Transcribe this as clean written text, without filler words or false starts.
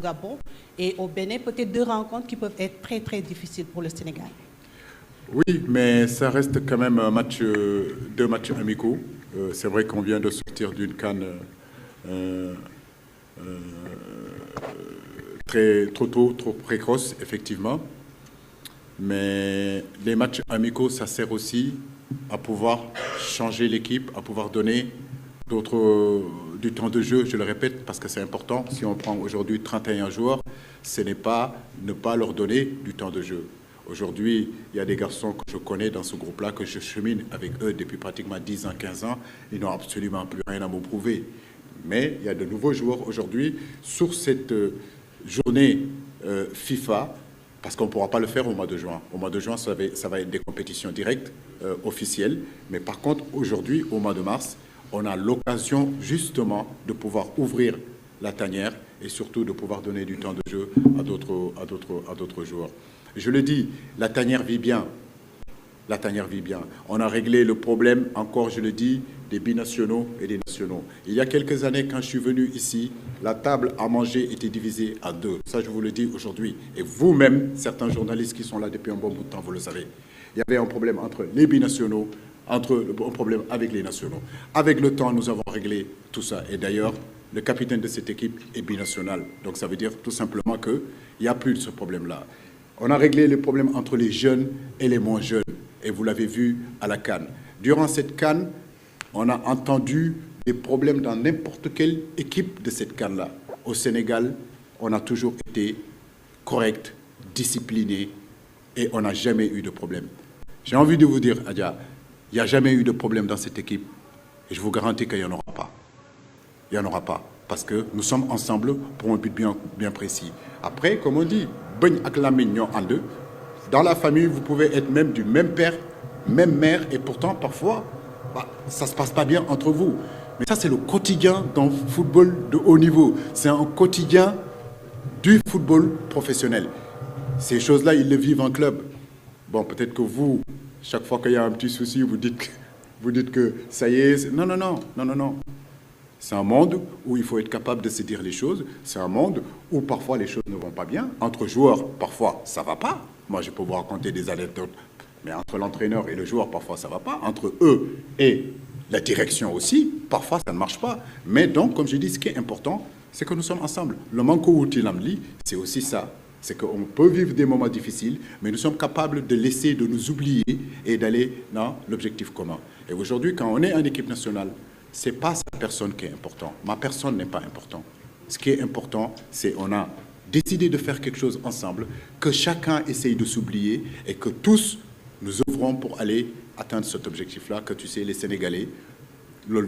Gabon et au Bénin, peut-être deux rencontres qui peuvent être très très difficiles pour le Sénégal. Oui, mais ça reste quand même un match, deux matchs amicaux. C'est vrai qu'on vient de sortir d'une CAN trop tôt, trop précoce, effectivement. Mais les matchs amicaux, ça sert aussi à pouvoir changer l'équipe, à pouvoir donner du temps de jeu, je le répète, parce que c'est important. Si on prend aujourd'hui 31 joueurs, ce n'est pas ne pas leur donner du temps de jeu. Aujourd'hui, il y a des garçons que je connais dans ce groupe-là, que je chemine avec eux depuis pratiquement 10 ans, 15 ans. Ils n'ont absolument plus rien à me prouver. Mais il y a de nouveaux joueurs aujourd'hui sur cette journée FIFA, parce qu'on ne pourra pas le faire au mois de juin. Au mois de juin, ça va être des compétitions directes, officielles. Mais par contre, aujourd'hui, au mois de mars, on a l'occasion justement de pouvoir ouvrir la tanière et surtout de pouvoir donner du temps de jeu à d'autres joueurs. Je le dis, la tanière vit bien. La tanière vit bien. On a réglé le problème, encore je le dis, des binationaux et des nationaux. Il y a quelques années, quand je suis venu ici, la table à manger était divisée à deux. Ça, je vous le dis aujourd'hui. Et vous-même, certains journalistes qui sont là depuis un bon bout de temps, vous le savez. Il y avait un problème entre les binationaux, un problème avec les nationaux. Avec le temps, nous avons réglé tout ça. Et d'ailleurs, le capitaine de cette équipe est binational. Donc ça veut dire tout simplement qu'il n'y a plus de ce problème-là. On a réglé les problèmes entre les jeunes et les moins jeunes. Et vous l'avez vu à la CAN. Durant cette CAN, on a entendu des problèmes dans n'importe quelle équipe de cette CAN-là. Au Sénégal, on a toujours été correct, discipliné et on n'a jamais eu de problème. J'ai envie de vous dire, Adja, il n'y a jamais eu de problème dans cette équipe et je vous garantis qu'il n'y en aura pas. Il n'y en aura pas parce que nous sommes ensemble pour un but bien précis. Après, comme on dit, dans la famille, vous pouvez être même du même père, même mère et pourtant, parfois, ça ne se passe pas bien entre vous. Mais ça, c'est le quotidien dans le football de haut niveau. C'est un quotidien du football professionnel. Ces choses-là, ils le vivent en club. Bon, peut-être que vous, chaque fois qu'il y a un petit souci, vous dites que ça y est. Non, non, non, non, non, non. C'est un monde où il faut être capable de se dire les choses. C'est un monde où parfois les choses ne vont pas bien. Entre joueurs, parfois, ça ne va pas. Moi, je peux vous raconter des anecdotes. Mais entre l'entraîneur et le joueur, parfois, ça ne va pas. Entre eux et la direction aussi, parfois, ça ne marche pas. Mais donc, comme je dis, ce qui est important, c'est que nous sommes ensemble. Le manko utilamli, c'est aussi ça. C'est qu'on peut vivre des moments difficiles, mais nous sommes capables de laisser, de nous oublier et d'aller dans l'objectif commun. Et aujourd'hui, quand on est en équipe nationale, ce n'est pas sa personne qui est importante. Ma personne n'est pas importante. Ce qui est important, c'est qu'on a décidé de faire quelque chose ensemble, que chacun essaye de s'oublier et que tous nous œuvrons pour aller atteindre cet objectif-là, que tu sais, les Sénégalais, l'ont